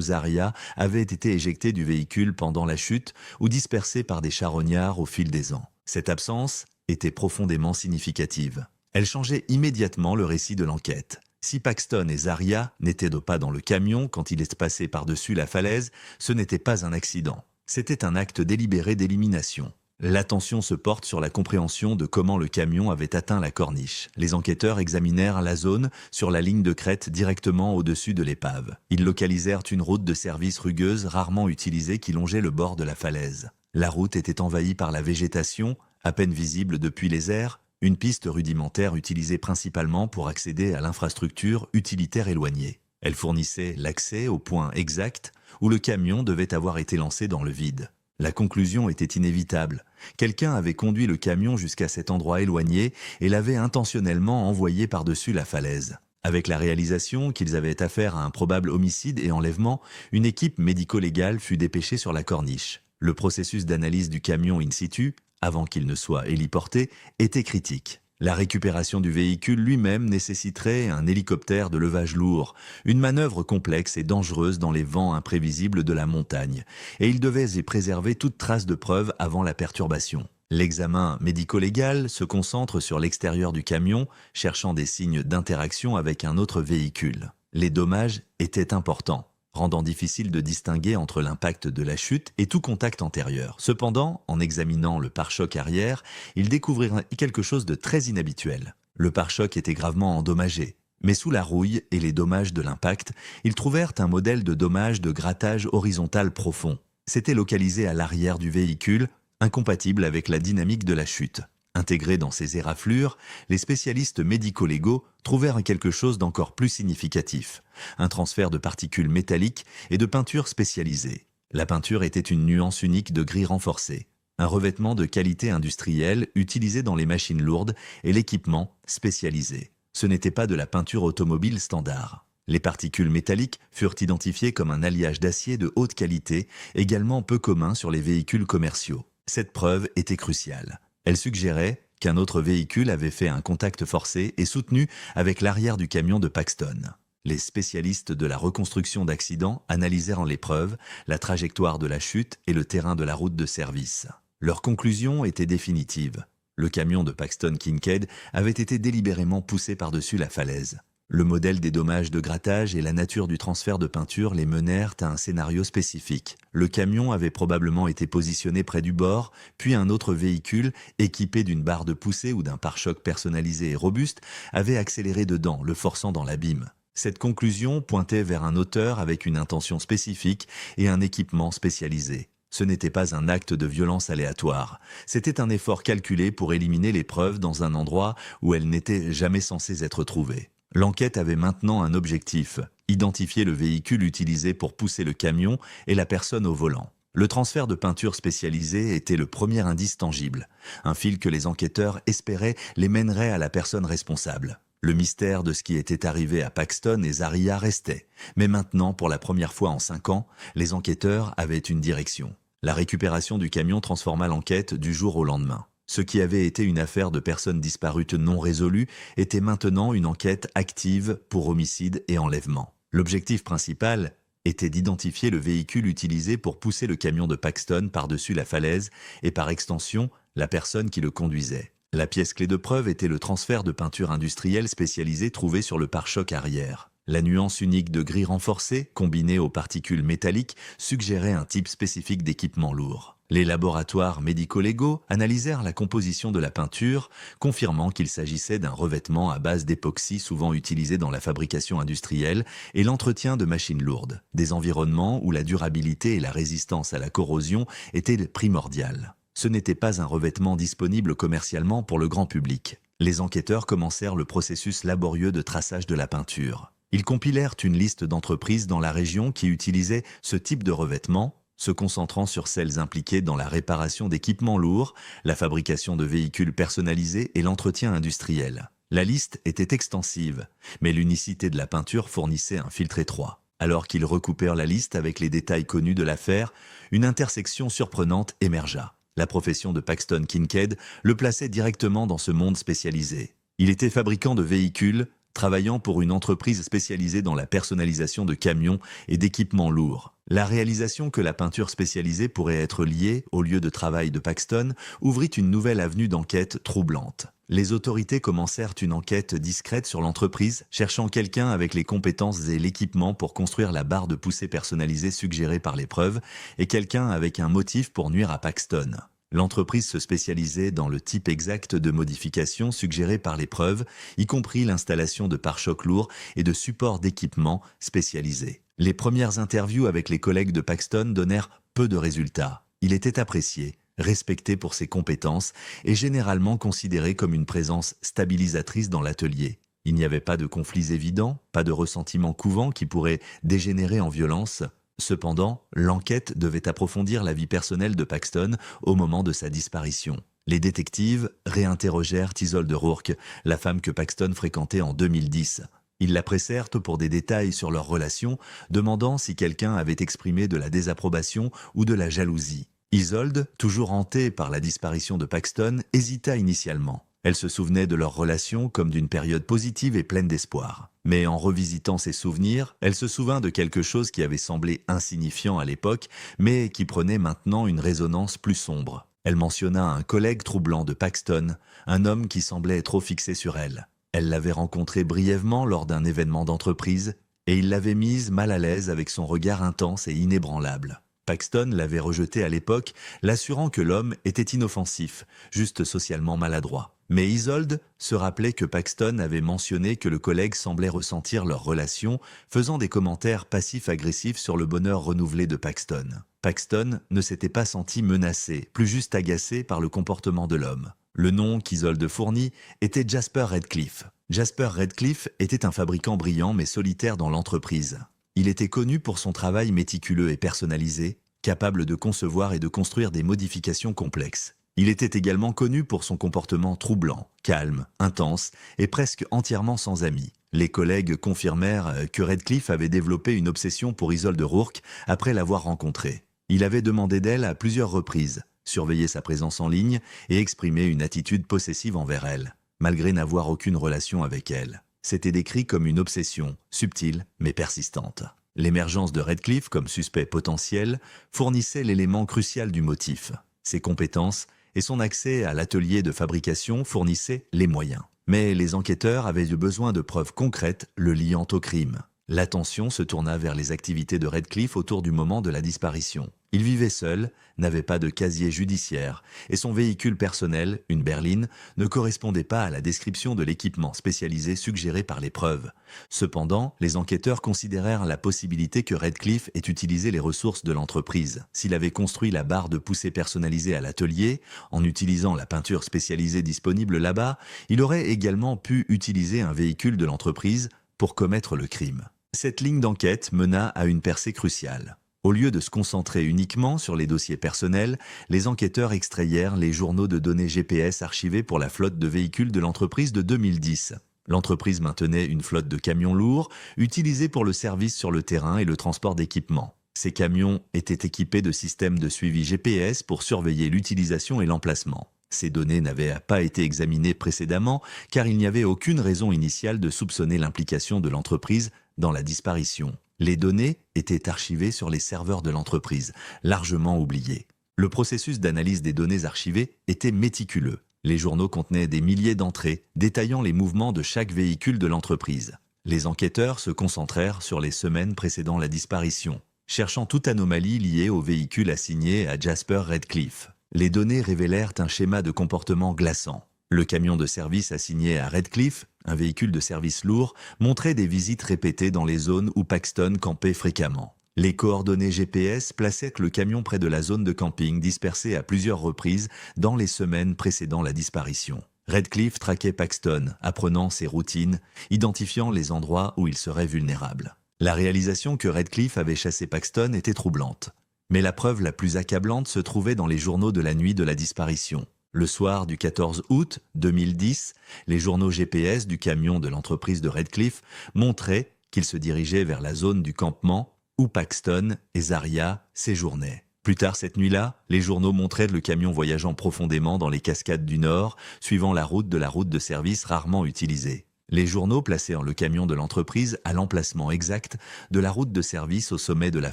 Zaria avaient été éjectés du véhicule pendant la chute ou dispersés par des charognards au fil des ans. Cette absence était profondément significative. Elle changeait immédiatement le récit de l'enquête. Si Paxton et Zaria n'étaient pas dans le camion quand il est passé par-dessus la falaise, ce n'était pas un accident. C'était un acte délibéré d'élimination. L'attention se porte sur la compréhension de comment le camion avait atteint la corniche. Les enquêteurs examinèrent la zone sur la ligne de crête directement au-dessus de l'épave. Ils localisèrent une route de service rugueuse rarement utilisée qui longeait le bord de la falaise. La route était envahie par la végétation, à peine visible depuis les airs, une piste rudimentaire utilisée principalement pour accéder à l'infrastructure utilitaire éloignée. Elle fournissait l'accès au point exact où le camion devait avoir été lancé dans le vide. La conclusion était inévitable. Quelqu'un avait conduit le camion jusqu'à cet endroit éloigné et l'avait intentionnellement envoyé par-dessus la falaise. Avec la réalisation qu'ils avaient affaire à un probable homicide et enlèvement, une équipe médico-légale fut dépêchée sur la corniche. Le processus d'analyse du camion in situ, avant qu'il ne soit héliporté, était critique. La récupération du véhicule lui-même nécessiterait un hélicoptère de levage lourd, une manœuvre complexe et dangereuse dans les vents imprévisibles de la montagne, et il devait y préserver toute trace de preuve avant la perturbation. L'examen médico-légal se concentre sur l'extérieur du camion, cherchant des signes d'interaction avec un autre véhicule. Les dommages étaient importants, rendant difficile de distinguer entre l'impact de la chute et tout contact antérieur. Cependant, en examinant le pare-choc arrière, ils découvrirent quelque chose de très inhabituel. Le pare-choc était gravement endommagé, mais sous la rouille et les dommages de l'impact, ils trouvèrent un modèle de dommage de grattage horizontal profond. C'était localisé à l'arrière du véhicule, incompatible avec la dynamique de la chute. Intégrés dans ces éraflures, les spécialistes médico-légaux trouvèrent quelque chose d'encore plus significatif, un transfert de particules métalliques et de peinture spécialisée. La peinture était une nuance unique de gris renforcé, un revêtement de qualité industrielle utilisé dans les machines lourdes et l'équipement spécialisé. Ce n'était pas de la peinture automobile standard. Les particules métalliques furent identifiées comme un alliage d'acier de haute qualité, également peu commun sur les véhicules commerciaux. Cette preuve était cruciale. Elle suggérait qu'un autre véhicule avait fait un contact forcé et soutenu avec l'arrière du camion de Paxton. Les spécialistes de la reconstruction d'accidents analysèrent l'épreuve, la trajectoire de la chute et le terrain de la route de service. Leur conclusion était définitive. Le camion de Paxton Kincaid avait été délibérément poussé par-dessus la falaise. Le modèle des dommages de grattage et la nature du transfert de peinture les menèrent à un scénario spécifique. Le camion avait probablement été positionné près du bord, puis un autre véhicule, équipé d'une barre de poussée ou d'un pare-choc personnalisé et robuste, avait accéléré dedans, le forçant dans l'abîme. Cette conclusion pointait vers un auteur avec une intention spécifique et un équipement spécialisé. Ce n'était pas un acte de violence aléatoire, c'était un effort calculé pour éliminer les preuves dans un endroit où elles n'étaient jamais censées être trouvées. L'enquête avait maintenant un objectif, identifier le véhicule utilisé pour pousser le camion et la personne au volant. Le transfert de peinture spécialisée était le premier indice tangible, un fil que les enquêteurs espéraient les mènerait à la personne responsable. Le mystère de ce qui était arrivé à Paxton et Zaria restait, mais maintenant, pour la première fois en 5 ans, les enquêteurs avaient une direction. La récupération du camion transforma l'enquête du jour au lendemain. Ce qui avait été une affaire de personnes disparues non résolues était maintenant une enquête active pour homicide et enlèvement. L'objectif principal était d'identifier le véhicule utilisé pour pousser le camion de Paxton par-dessus la falaise et par extension, la personne qui le conduisait. La pièce clé de preuve était le transfert de peinture industrielle spécialisée trouvé sur le pare-choc arrière. La nuance unique de gris renforcé, combinée aux particules métalliques, suggérait un type spécifique d'équipement lourd. Les laboratoires médico-légaux analysèrent la composition de la peinture, confirmant qu'il s'agissait d'un revêtement à base d'époxy souvent utilisé dans la fabrication industrielle et l'entretien de machines lourdes, des environnements où la durabilité et la résistance à la corrosion étaient primordiales. Ce n'était pas un revêtement disponible commercialement pour le grand public. Les enquêteurs commencèrent le processus laborieux de traçage de la peinture. Ils compilèrent une liste d'entreprises dans la région qui utilisaient ce type de revêtement, se concentrant sur celles impliquées dans la réparation d'équipements lourds, la fabrication de véhicules personnalisés et l'entretien industriel. La liste était extensive, mais l'unicité de la peinture fournissait un filtre étroit. Alors qu'ils recoupèrent la liste avec les détails connus de l'affaire, une intersection surprenante émergea. La profession de Paxton Kincaid le plaçait directement dans ce monde spécialisé. Il était fabricant de véhicules, travaillant pour une entreprise spécialisée dans la personnalisation de camions et d'équipements lourds. La réalisation que la peinture spécialisée pourrait être liée au lieu de travail de Paxton ouvrit une nouvelle avenue d'enquête troublante. Les autorités commencèrent une enquête discrète sur l'entreprise, cherchant quelqu'un avec les compétences et l'équipement pour construire la barre de poussée personnalisée suggérée par l'épreuve, et quelqu'un avec un motif pour nuire à Paxton. L'entreprise se spécialisait dans le type exact de modification suggéré par l'épreuve, y compris l'installation de pare-chocs lourds et de supports d'équipement spécialisés. Les premières interviews avec les collègues de Paxton donnèrent peu de résultats. Il était apprécié, respecté pour ses compétences et généralement considéré comme une présence stabilisatrice dans l'atelier. Il n'y avait pas de conflits évidents, pas de ressentiments couvants qui pourraient dégénérer en violence. Cependant, l'enquête devait approfondir la vie personnelle de Paxton au moment de sa disparition. Les détectives réinterrogèrent Isolde Rourke, la femme que Paxton fréquentait en 2010. Ils la pressèrent pour des détails sur leur relation, demandant si quelqu'un avait exprimé de la désapprobation ou de la jalousie. Isolde, toujours hantée par la disparition de Paxton, hésita initialement. Elle se souvenait de leur relation comme d'une période positive et pleine d'espoir. Mais en revisitant ses souvenirs, elle se souvint de quelque chose qui avait semblé insignifiant à l'époque, mais qui prenait maintenant une résonance plus sombre. Elle mentionna un collègue troublant de Paxton, un homme qui semblait trop fixé sur elle. Elle l'avait rencontré brièvement lors d'un événement d'entreprise, et il l'avait mise mal à l'aise avec son regard intense et inébranlable. Paxton l'avait rejeté à l'époque, l'assurant que l'homme était inoffensif, juste socialement maladroit. Mais Isolde se rappelait que Paxton avait mentionné que le collègue semblait ressentir leur relation, faisant des commentaires passifs-agressifs sur le bonheur renouvelé de Paxton. Paxton ne s'était pas senti menacé, plus juste agacé par le comportement de l'homme. Le nom qu'Isolde fournit était Jasper Redcliffe. Jasper Redcliffe était un fabricant brillant mais solitaire dans l'entreprise. Il était connu pour son travail méticuleux et personnalisé, capable de concevoir et de construire des modifications complexes. Il était également connu pour son comportement troublant, calme, intense et presque entièrement sans amis. Les collègues confirmèrent que Redcliffe avait développé une obsession pour Isolde Rourke après l'avoir rencontrée. Il avait demandé d'elle à plusieurs reprises, surveiller sa présence en ligne et exprimer une attitude possessive envers elle, malgré n'avoir aucune relation avec elle. C'était décrit comme une obsession, subtile mais persistante. L'émergence de Redcliffe comme suspect potentiel fournissait l'élément crucial du motif. Ses compétences et son accès à l'atelier de fabrication fournissaient les moyens. Mais les enquêteurs avaient eu besoin de preuves concrètes le liant au crime. L'attention se tourna vers les activités de Redcliffe autour du moment de la disparition. Il vivait seul, n'avait pas de casier judiciaire, et son véhicule personnel, une berline, ne correspondait pas à la description de l'équipement spécialisé suggéré par les preuves. Cependant, les enquêteurs considérèrent la possibilité que Redcliffe ait utilisé les ressources de l'entreprise. S'il avait construit la barre de poussée personnalisée à l'atelier, en utilisant la peinture spécialisée disponible là-bas, il aurait également pu utiliser un véhicule de l'entreprise pour commettre le crime. Cette ligne d'enquête mena à une percée cruciale. Au lieu de se concentrer uniquement sur les dossiers personnels, les enquêteurs extrayèrent les journaux de données GPS archivés pour la flotte de véhicules de l'entreprise de 2010. L'entreprise maintenait une flotte de camions lourds, utilisés pour le service sur le terrain et le transport d'équipements. Ces camions étaient équipés de systèmes de suivi GPS pour surveiller l'utilisation et l'emplacement. Ces données n'avaient pas été examinées précédemment car il n'y avait aucune raison initiale de soupçonner l'implication de l'entreprise dans la disparition. Les données étaient archivées sur les serveurs de l'entreprise, largement oubliées. Le processus d'analyse des données archivées était méticuleux. Les journaux contenaient des milliers d'entrées détaillant les mouvements de chaque véhicule de l'entreprise. Les enquêteurs se concentrèrent sur les semaines précédant la disparition, cherchant toute anomalie liée au véhicule assigné à Jasper Redcliffe. Les données révélèrent un schéma de comportement glaçant. Le camion de service assigné à Redcliffe, un véhicule de service lourd, montrait des visites répétées dans les zones où Paxton campait fréquemment. Les coordonnées GPS plaçaient le camion près de la zone de camping dispersée à plusieurs reprises dans les semaines précédant la disparition. Redcliffe traquait Paxton, apprenant ses routines, identifiant les endroits où il serait vulnérable. La réalisation que Redcliffe avait chassé Paxton était troublante. Mais la preuve la plus accablante se trouvait dans les journaux de la nuit de la disparition. Le soir du 14 août 2010, les journaux GPS du camion de l'entreprise de Redcliffe montraient qu'il se dirigeait vers la zone du campement où Paxton et Zaria séjournaient. Plus tard cette nuit-là, les journaux montraient le camion voyageant profondément dans les cascades du Nord, suivant la route de service rarement utilisée. Les journaux placèrent le camion de l'entreprise à l'emplacement exact de la route de service au sommet de la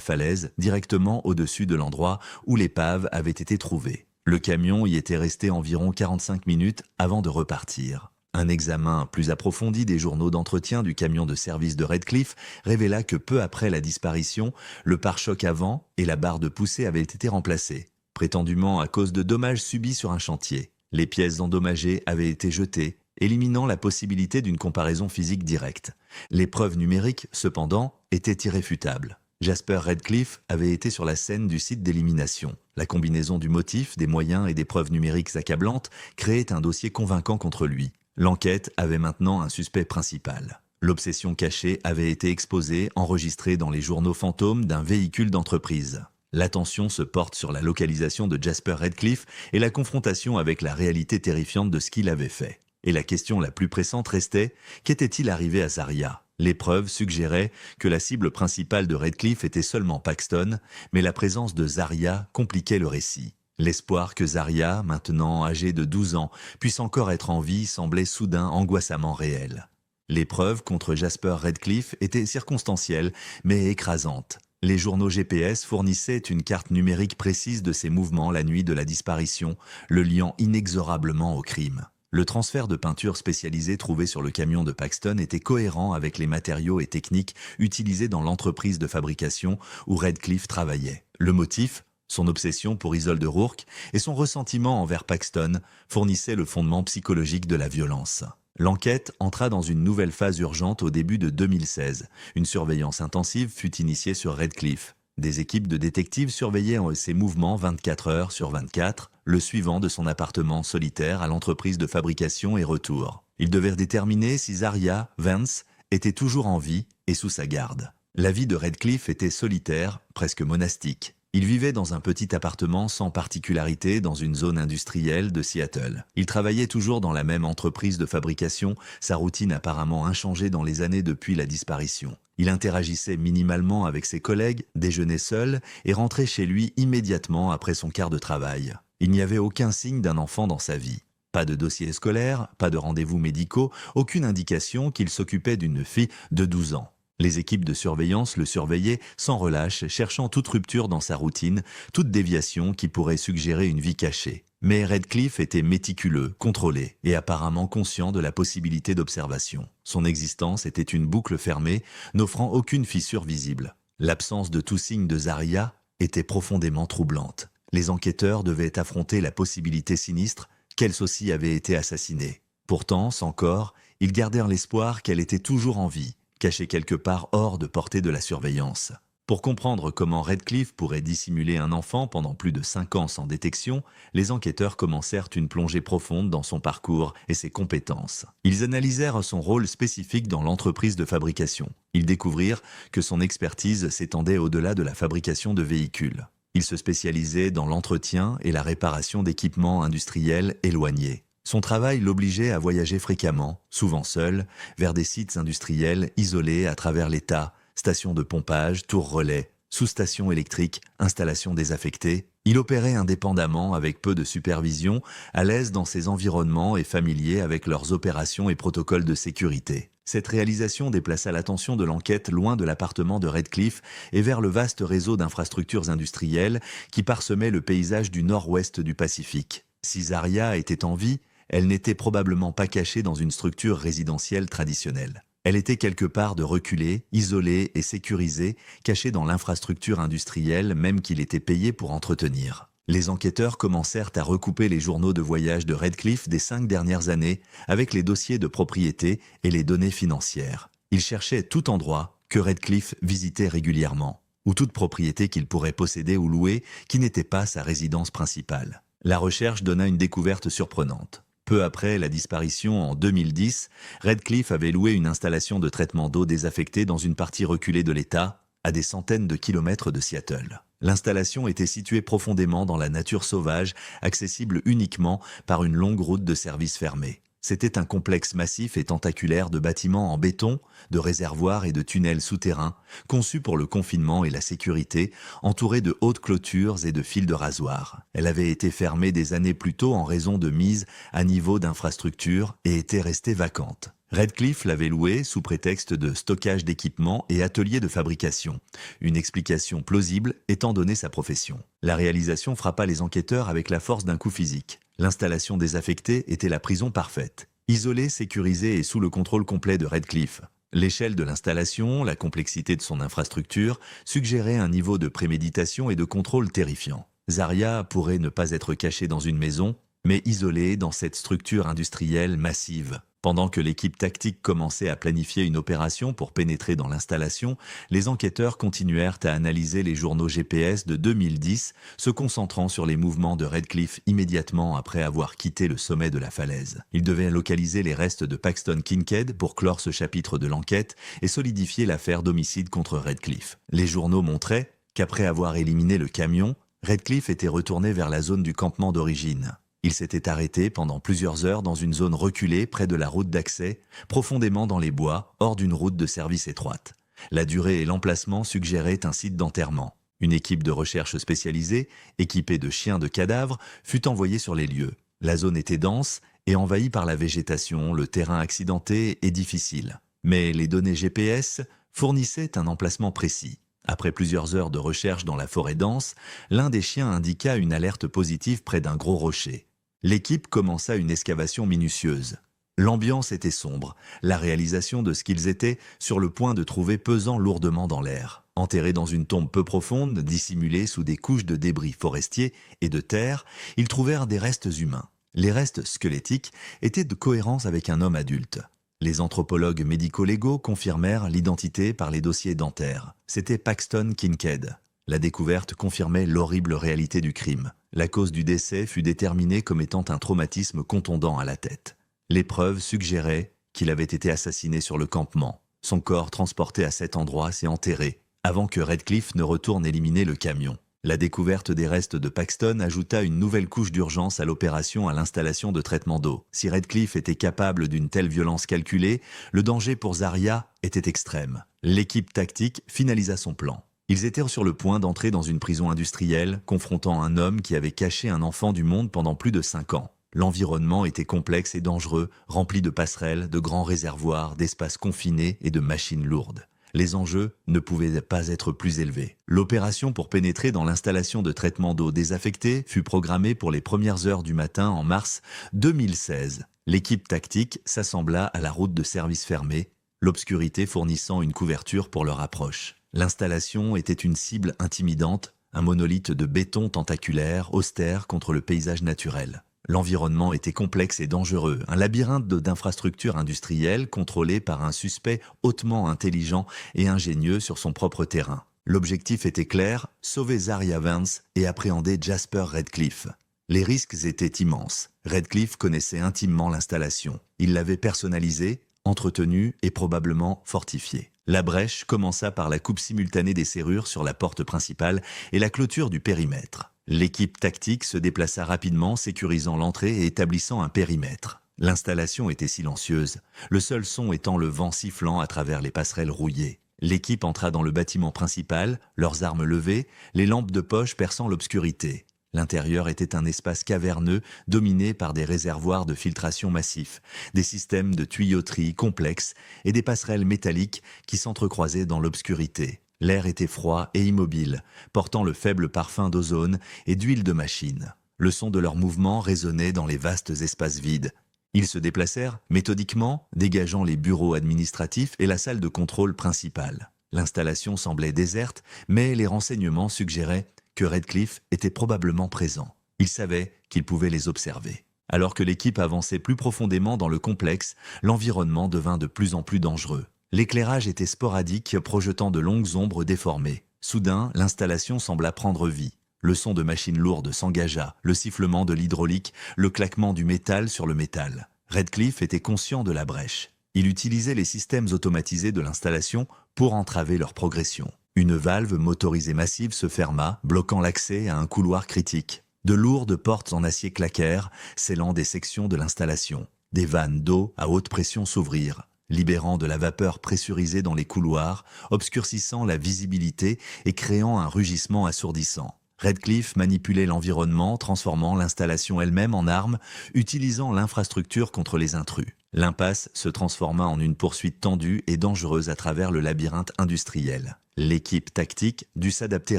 falaise, directement au-dessus de l'endroit où l'épave avait été trouvée. Le camion y était resté environ 45 minutes avant de repartir. Un examen plus approfondi des journaux d'entretien du camion de service de Redcliffe révéla que peu après la disparition, le pare-choc avant et la barre de poussée avaient été remplacés, prétendument à cause de dommages subis sur un chantier. Les pièces endommagées avaient été jetées, éliminant la possibilité d'une comparaison physique directe. Les preuves numériques, cependant, étaient irréfutables. Jasper Redcliffe avait été sur la scène du site d'élimination. La combinaison du motif, des moyens et des preuves numériques accablantes créait un dossier convaincant contre lui. L'enquête avait maintenant un suspect principal. L'obsession cachée avait été exposée, enregistrée dans les journaux fantômes d'un véhicule d'entreprise. L'attention se porte sur la localisation de Jasper Redcliffe et la confrontation avec la réalité terrifiante de ce qu'il avait fait. Et la question la plus pressante restait, qu'était-il arrivé à Zaria ? Les preuves suggéraient que la cible principale de Redcliffe était seulement Paxton, mais la présence de Zaria compliquait le récit. L'espoir que Zaria, maintenant âgée de 12 ans, puisse encore être en vie semblait soudain angoissamment réel. Les preuves contre Jasper Redcliffe étaient circonstancielles, mais écrasantes. Les journaux GPS fournissaient une carte numérique précise de ses mouvements la nuit de la disparition, le liant inexorablement au crime. Le transfert de peinture spécialisée trouvé sur le camion de Paxton était cohérent avec les matériaux et techniques utilisés dans l'entreprise de fabrication où Redcliffe travaillait. Le motif, son obsession pour Isolde Rourke et son ressentiment envers Paxton fournissaient le fondement psychologique de la violence. L'enquête entra dans une nouvelle phase urgente au début de 2016. Une surveillance intensive fut initiée sur Redcliffe. Des équipes de détectives surveillaient ses mouvements 24 heures sur 24, le suivant de son appartement solitaire à l'entreprise de fabrication et retour. Ils devaient déterminer si Zaria Vance était toujours en vie et sous sa garde. La vie de Redcliffe était solitaire, presque monastique. Il vivait dans un petit appartement sans particularité dans une zone industrielle de Seattle. Il travaillait toujours dans la même entreprise de fabrication, sa routine apparemment inchangée dans les années depuis la disparition. Il interagissait minimalement avec ses collègues, déjeunait seul et rentrait chez lui immédiatement après son quart de travail. Il n'y avait aucun signe d'un enfant dans sa vie. Pas de dossier scolaire, pas de rendez-vous médicaux, aucune indication qu'il s'occupait d'une fille de 12 ans. Les équipes de surveillance le surveillaient sans relâche, cherchant toute rupture dans sa routine, toute déviation qui pourrait suggérer une vie cachée. Mais Redcliffe était méticuleux, contrôlé et apparemment conscient de la possibilité d'observation. Son existence était une boucle fermée, n'offrant aucune fissure visible. L'absence de tout signe de Zaria était profondément troublante. Les enquêteurs devaient affronter la possibilité sinistre qu'Els aussi avait été assassinée. Pourtant, sans corps, ils gardèrent l'espoir qu'elle était toujours en vie, cachée quelque part hors de portée de la surveillance. Pour comprendre comment Redcliffe pourrait dissimuler un enfant pendant plus de 5 ans sans détection, les enquêteurs commencèrent une plongée profonde dans son parcours et ses compétences. Ils analysèrent son rôle spécifique dans l'entreprise de fabrication. Ils découvrirent que son expertise s'étendait au-delà de la fabrication de véhicules. Il se spécialisait dans l'entretien et la réparation d'équipements industriels éloignés. Son travail l'obligeait à voyager fréquemment, souvent seul, vers des sites industriels isolés à travers l'État, stations de pompage, tours relais, sous-stations électriques, installations désaffectées. Il opérait indépendamment avec peu de supervision, à l'aise dans ses environnements et familier avec leurs opérations et protocoles de sécurité. Cette réalisation déplaça l'attention de l'enquête loin de l'appartement de Redcliffe et vers le vaste réseau d'infrastructures industrielles qui parsemait le paysage du nord-ouest du Pacifique. Si Zaria était en vie, elle n'était probablement pas cachée dans une structure résidentielle traditionnelle. Elle était quelque part de reculée, isolée et sécurisée, cachée dans l'infrastructure industrielle même qu'il était payé pour entretenir. Les enquêteurs commencèrent à recouper les journaux de voyage de Redcliffe des 5 dernières années avec les dossiers de propriété et les données financières. Ils cherchaient tout endroit que Redcliffe visitait régulièrement, ou toute propriété qu'il pourrait posséder ou louer qui n'était pas sa résidence principale. La recherche donna une découverte surprenante. Peu après la disparition en 2010, Redcliffe avait loué une installation de traitement d'eau désaffectée dans une partie reculée de l'État, à des centaines de kilomètres de Seattle. L'installation était située profondément dans la nature sauvage, accessible uniquement par une longue route de service fermée. C'était un complexe massif et tentaculaire de bâtiments en béton, de réservoirs et de tunnels souterrains, conçus pour le confinement et la sécurité, entouré de hautes clôtures et de fils de rasoir. Elle avait été fermée des années plus tôt en raison de mise à niveau d'infrastructures et était restée vacante. Redcliffe l'avait louée sous prétexte de stockage d'équipements et atelier de fabrication, une explication plausible étant donné sa profession. La réalisation frappa les enquêteurs avec la force d'un coup physique. L'installation désaffectée était la prison parfaite, isolée, sécurisée et sous le contrôle complet de Redcliffe. L'échelle de l'installation, la complexité de son infrastructure suggéraient un niveau de préméditation et de contrôle terrifiant. Zaria pourrait ne pas être cachée dans une maison, mais isolée dans cette structure industrielle massive. Pendant que l'équipe tactique commençait à planifier une opération pour pénétrer dans l'installation, les enquêteurs continuèrent à analyser les journaux GPS de 2010, se concentrant sur les mouvements de Redcliffe immédiatement après avoir quitté le sommet de la falaise. Ils devaient localiser les restes de Paxton Kincaid pour clore ce chapitre de l'enquête et solidifier l'affaire d'homicide contre Redcliffe. Les journaux montraient qu'après avoir éliminé le camion, Redcliffe était retourné vers la zone du campement d'origine. Il s'était arrêté pendant plusieurs heures dans une zone reculée près de la route d'accès, profondément dans les bois, hors d'une route de service étroite. La durée et l'emplacement suggéraient un site d'enterrement. Une équipe de recherche spécialisée, équipée de chiens de cadavres, fut envoyée sur les lieux. La zone était dense et envahie par la végétation, le terrain accidenté et difficile. Mais les données GPS fournissaient un emplacement précis. Après plusieurs heures de recherche dans la forêt dense, l'un des chiens indiqua une alerte positive près d'un gros rocher. L'équipe commença une excavation minutieuse. L'ambiance était sombre, la réalisation de ce qu'ils étaient sur le point de trouver pesant lourdement dans l'air. Enterrés dans une tombe peu profonde, dissimulée sous des couches de débris forestiers et de terre, ils trouvèrent des restes humains. Les restes squelettiques étaient de cohérence avec un homme adulte. Les anthropologues médico-légaux confirmèrent l'identité par les dossiers dentaires. C'était Paxton Kincaid. La découverte confirmait l'horrible réalité du crime. La cause du décès fut déterminée comme étant un traumatisme contondant à la tête. Les preuves suggéraient qu'il avait été assassiné sur le campement. Son corps transporté à cet endroit s'est enterré, avant que Redcliffe ne retourne éliminer le camion. La découverte des restes de Paxton ajouta une nouvelle couche d'urgence à l'opération à l'installation de traitement d'eau. Si Redcliffe était capable d'une telle violence calculée, le danger pour Zaria était extrême. L'équipe tactique finalisa son plan. Ils étaient sur le point d'entrer dans une prison industrielle, confrontant un homme qui avait caché un enfant du monde pendant plus de 5 ans. L'environnement était complexe et dangereux, rempli de passerelles, de grands réservoirs, d'espaces confinés et de machines lourdes. Les enjeux ne pouvaient pas être plus élevés. L'opération pour pénétrer dans l'installation de traitement d'eau désaffectée fut programmée pour les premières heures du matin en mars 2016. L'équipe tactique s'assembla à la route de service fermée, l'obscurité fournissant une couverture pour leur approche. L'installation était une cible intimidante, un monolithe de béton tentaculaire, austère contre le paysage naturel. L'environnement était complexe et dangereux, un labyrinthe d'infrastructures industrielles contrôlées par un suspect hautement intelligent et ingénieux sur son propre terrain. L'objectif était clair, sauver Zaria Vance et appréhender Jasper Redcliffe. Les risques étaient immenses. Redcliffe connaissait intimement l'installation. Il l'avait personnalisée, entretenue et probablement fortifiée. La brèche commença par la coupe simultanée des serrures sur la porte principale et la clôture du périmètre. L'équipe tactique se déplaça rapidement, sécurisant l'entrée et établissant un périmètre. L'installation était silencieuse, le seul son étant le vent sifflant à travers les passerelles rouillées. L'équipe entra dans le bâtiment principal, leurs armes levées, les lampes de poche perçant l'obscurité. L'intérieur était un espace caverneux dominé par des réservoirs de filtration massifs, des systèmes de tuyauterie complexes et des passerelles métalliques qui s'entrecroisaient dans l'obscurité. L'air était froid et immobile, portant le faible parfum d'ozone et d'huile de machine. Le son de leurs mouvements résonnait dans les vastes espaces vides. Ils se déplacèrent méthodiquement, dégageant les bureaux administratifs et la salle de contrôle principale. L'installation semblait déserte, mais les renseignements suggéraient que Redcliffe était probablement présent. Il savait qu'il pouvait les observer. Alors que l'équipe avançait plus profondément dans le complexe, l'environnement devint de plus en plus dangereux. L'éclairage était sporadique, projetant de longues ombres déformées. Soudain, l'installation sembla prendre vie. Le son de machines lourdes s'engagea, le sifflement de l'hydraulique, le claquement du métal sur le métal. Redcliffe était conscient de la brèche. Il utilisait les systèmes automatisés de l'installation pour entraver leur progression. Une valve motorisée massive se ferma, bloquant l'accès à un couloir critique. De lourdes portes en acier claquèrent, scellant des sections de l'installation. Des vannes d'eau à haute pression s'ouvrirent, libérant de la vapeur pressurisée dans les couloirs, obscurcissant la visibilité et créant un rugissement assourdissant. Redcliffe manipulait l'environnement, transformant l'installation elle-même en arme, utilisant l'infrastructure contre les intrus. L'impasse se transforma en une poursuite tendue et dangereuse à travers le labyrinthe industriel. L'équipe tactique dut s'adapter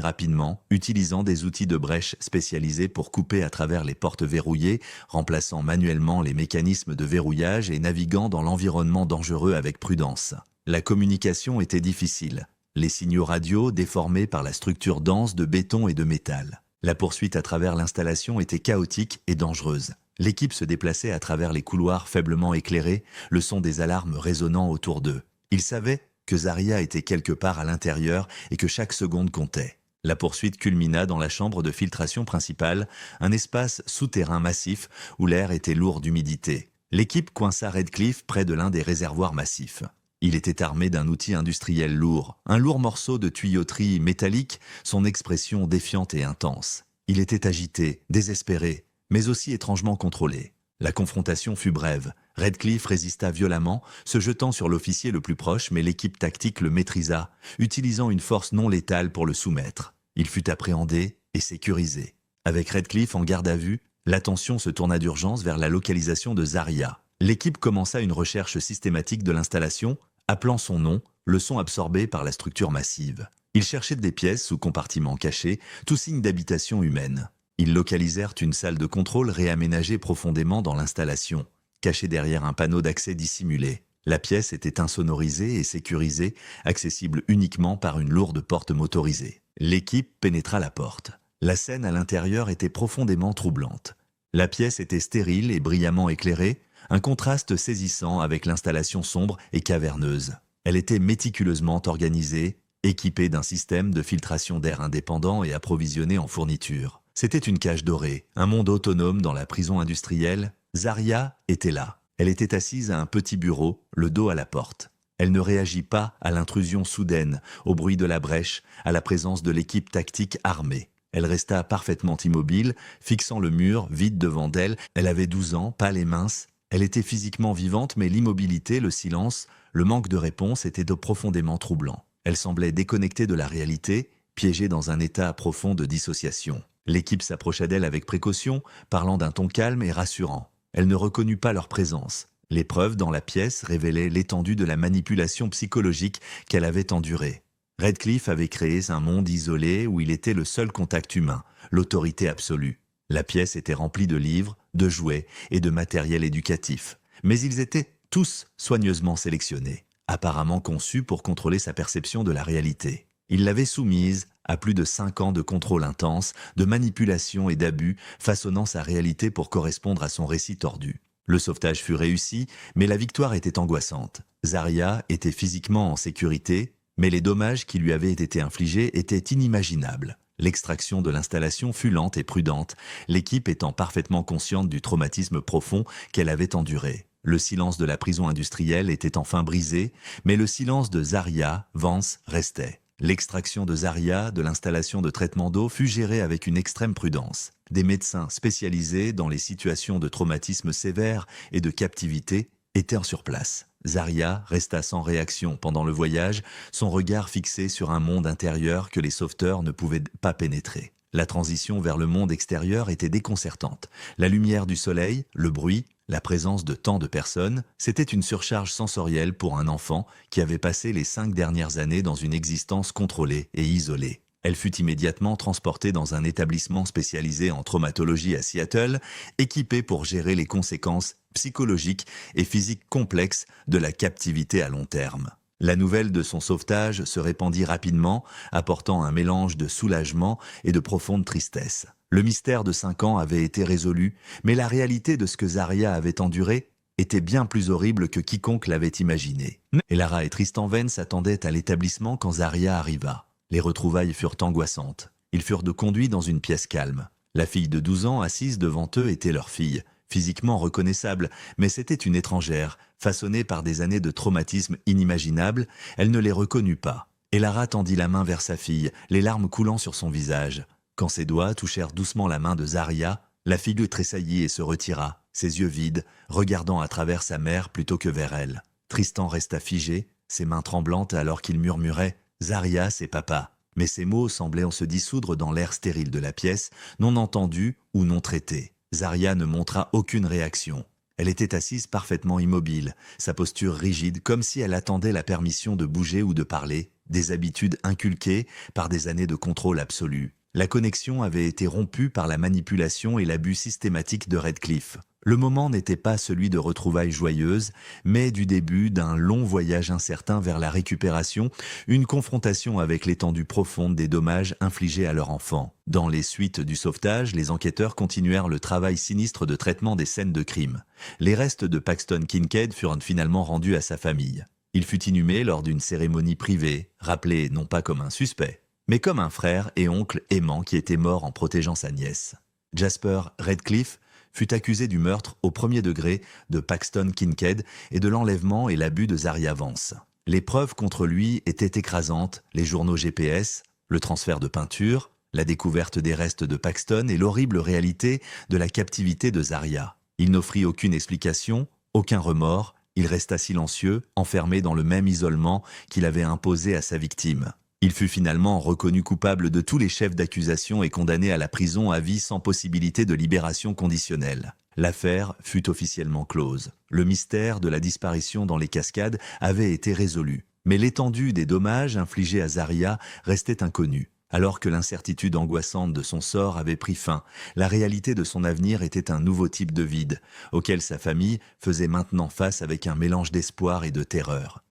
rapidement, utilisant des outils de brèche spécialisés pour couper à travers les portes verrouillées, remplaçant manuellement les mécanismes de verrouillage et naviguant dans l'environnement dangereux avec prudence. La communication était difficile. Les signaux radio déformés par la structure dense de béton et de métal. La poursuite à travers l'installation était chaotique et dangereuse. L'équipe se déplaçait à travers les couloirs faiblement éclairés, le son des alarmes résonnant autour d'eux. Ils savaient que Zaria était quelque part à l'intérieur et que chaque seconde comptait. La poursuite culmina dans la chambre de filtration principale, un espace souterrain massif où l'air était lourd d'humidité. L'équipe coinça Redcliffe près de l'un des réservoirs massifs. Il était armé d'un outil industriel lourd, un lourd morceau de tuyauterie métallique, son expression défiante et intense. Il était agité, désespéré, mais aussi étrangement contrôlé. La confrontation fut brève. Redcliffe résista violemment, se jetant sur l'officier le plus proche, mais l'équipe tactique le maîtrisa, utilisant une force non létale pour le soumettre. Il fut appréhendé et sécurisé. Avec Redcliffe en garde à vue, l'attention se tourna d'urgence vers la localisation de Zaria. L'équipe commença une recherche systématique de l'installation, appelant son nom, le son absorbé par la structure massive. Ils cherchaient des pièces ou compartiments cachés, tout signe d'habitation humaine. Ils localisèrent une salle de contrôle réaménagée profondément dans l'installation, cachée derrière un panneau d'accès dissimulé. La pièce était insonorisée et sécurisée, accessible uniquement par une lourde porte motorisée. L'équipe pénétra la porte. La scène à l'intérieur était profondément troublante. La pièce était stérile et brillamment éclairée, un contraste saisissant avec l'installation sombre et caverneuse. Elle était méticuleusement organisée, équipée d'un système de filtration d'air indépendant et approvisionnée en fournitures. C'était une cage dorée, un monde autonome dans la prison industrielle. Zaria était là. Elle était assise à un petit bureau, le dos à la porte. Elle ne réagit pas à l'intrusion soudaine, au bruit de la brèche, à la présence de l'équipe tactique armée. Elle resta parfaitement immobile, fixant le mur, vide devant elle. Elle avait 12 ans, pâle et mince. Elle était physiquement vivante, mais l'immobilité, le silence, le manque de réponse étaient profondément troublants. Elle semblait déconnectée de la réalité, piégée dans un état profond de dissociation. L'équipe s'approcha d'elle avec précaution, parlant d'un ton calme et rassurant. Elle ne reconnut pas leur présence. Les preuves dans la pièce révélaient l'étendue de la manipulation psychologique qu'elle avait endurée. Redcliffe avait créé un monde isolé où il était le seul contact humain, l'autorité absolue. La pièce était remplie de livres, de jouets et de matériel éducatif. Mais ils étaient tous soigneusement sélectionnés, apparemment conçus pour contrôler sa perception de la réalité. Il l'avait soumise à plus de 5 ans de contrôle intense, de manipulation et d'abus, façonnant sa réalité pour correspondre à son récit tordu. Le sauvetage fut réussi, mais la victoire était angoissante. Zarya était physiquement en sécurité, mais les dommages qui lui avaient été infligés étaient inimaginables. L'extraction de l'installation fut lente et prudente, l'équipe étant parfaitement consciente du traumatisme profond qu'elle avait enduré. Le silence de la prison industrielle était enfin brisé, mais le silence de Zarya, Vance, restait. L'extraction de Zarya de l'installation de traitement d'eau fut gérée avec une extrême prudence. Des médecins spécialisés dans les situations de traumatisme sévère et de captivité étaient sur place. Zarya resta sans réaction pendant le voyage, son regard fixé sur un monde intérieur que les sauveteurs ne pouvaient pas pénétrer. La transition vers le monde extérieur était déconcertante. La lumière du soleil, le bruit, la présence de tant de personnes, c'était une surcharge sensorielle pour un enfant qui avait passé les 5 dernières années dans une existence contrôlée et isolée. Elle fut immédiatement transportée dans un établissement spécialisé en traumatologie à Seattle, équipé pour gérer les conséquences psychologiques et physiques complexes de la captivité à long terme. La nouvelle de son sauvetage se répandit rapidement, apportant un mélange de soulagement et de profonde tristesse. Le mystère de 5 ans avait été résolu, mais la réalité de ce que Zarya avait enduré était bien plus horrible que quiconque l'avait imaginé. Elara et Tristan Vance s'attendaient à l'établissement quand Zarya arriva. Les retrouvailles furent angoissantes. Ils furent conduits dans une pièce calme. La fille de 12 ans assise devant eux était leur fille, physiquement reconnaissable, mais c'était une étrangère, façonnée par des années de traumatisme inimaginable, elle ne les reconnut pas. Elara tendit la main vers sa fille, les larmes coulant sur son visage. Quand ses doigts touchèrent doucement la main de Zarya, la fille tressaillit et se retira, ses yeux vides, regardant à travers sa mère plutôt que vers elle. Tristan resta figé, ses mains tremblantes alors qu'il murmurait « Zarya, c'est papa ». Mais ces mots semblaient se dissoudre dans l'air stérile de la pièce, non entendus ou non traités. Zarya ne montra aucune réaction. Elle était assise parfaitement immobile, sa posture rigide, comme si elle attendait la permission de bouger ou de parler, des habitudes inculquées par des années de contrôle absolu. La connexion avait été rompue par la manipulation et l'abus systématique de Redcliffe. Le moment n'était pas celui de retrouvailles joyeuses, mais du début d'un long voyage incertain vers la récupération, une confrontation avec l'étendue profonde des dommages infligés à leur enfant. Dans les suites du sauvetage, les enquêteurs continuèrent le travail sinistre de traitement des scènes de crime. Les restes de Paxton Kincaid furent finalement rendus à sa famille. Il fut inhumé lors d'une cérémonie privée, rappelé non pas comme un suspect, mais comme un frère et oncle aimant qui était mort en protégeant sa nièce. Jasper Redcliffe fut accusé du meurtre au premier degré de Paxton Kincaid et de l'enlèvement et l'abus de Zarya Vance. Les preuves contre lui étaient écrasantes, les journaux GPS, le transfert de peinture, la découverte des restes de Paxton et l'horrible réalité de la captivité de Zarya. Il n'offrit aucune explication, aucun remords, il resta silencieux, enfermé dans le même isolement qu'il avait imposé à sa victime. Il fut finalement reconnu coupable de tous les chefs d'accusation et condamné à la prison à vie sans possibilité de libération conditionnelle. L'affaire fut officiellement close. Le mystère de la disparition dans les cascades avait été résolu, mais l'étendue des dommages infligés à Zarya restait inconnue. Alors que l'incertitude angoissante de son sort avait pris fin, la réalité de son avenir était un nouveau type de vide, auquel sa famille faisait maintenant face avec un mélange d'espoir et de terreur.